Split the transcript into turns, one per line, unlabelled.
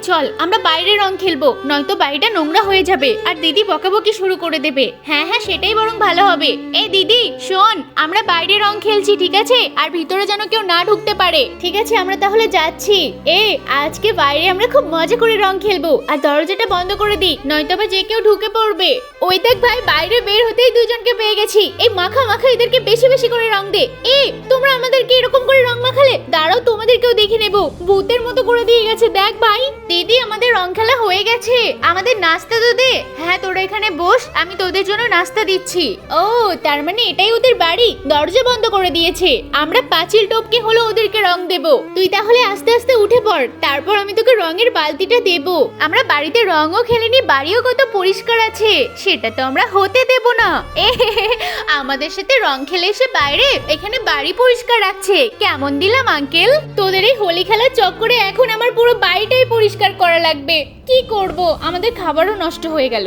চল আমরা বাইরে রং খেলবো, নয়তো বাড়িটা নোংরা হয়ে যাবে আর দিদি বকাবকি শুরু করে দেবে। হ্যাঁ হ্যাঁ, সেটাই বরং ভালো হবে। এই দিদি শোন, আমরা বাইরে রং খেলছি, ঠিক আছে? আর ভিতরে যেন কেউ না ঢুকতে পারে। ঠিক আছে, আমরা তাহলে যাচ্ছি। আজকে বাইরে আমরা খুব মজা করে রং খেলবো, আর দরজাটা বন্ধ করে দিই, নয়তো আবার যে কেউ ঢুকে পড়বে। ওই দেখ ভাই, বাইরে বের হতেই দুজনকে পেয়ে গেছি। এই মাখা মাখা এদেরকে বেশি বেশি করে রং দে। তোমরা আমাদেরকে এরকম করে রং মাখালে, দাঁড়াও তোমাদেরকেও দেখে নেব। ভূতের মতো করে দিয়ে গেছে দেখ ভাই। দিদি আমাদের রং খেলা হয়ে গেছে, আমাদের নাস্তা তো দে। হ্যাঁ তোরা এখানে বস, আমি তোদের জন্য নাস্তা দিচ্ছি। ও তার মানে এটাই ওদের বাড়ি, দরজা বন্ধ করে দিয়েছে। আমরা পাঁচিল টপকে হলো ওদেরকে রং দেব। তুই তাহলে আস্তে আস্তে উঠে পড়, তারপর আমি তোকে রঙের বালতিটা দেব। আমরা বাড়িতে রঙও খেলিনি, বাড়িও কত পরিষ্কার আছে, সেটা তো আমরা হতে দেব না। আমাদের সাথে রং খেলে এসে বাইরে এখানে বাড়ি পরিষ্কার রাখছে, কেমন দিলাম আঙ্কেল? তোদের এই হোলি খেলার চক্করে এখন আমার পুরো বাড়িটাই পরিষ্কার করা লাগবে। কি করব, আমাদের খাবারও নষ্ট হয়ে গেল।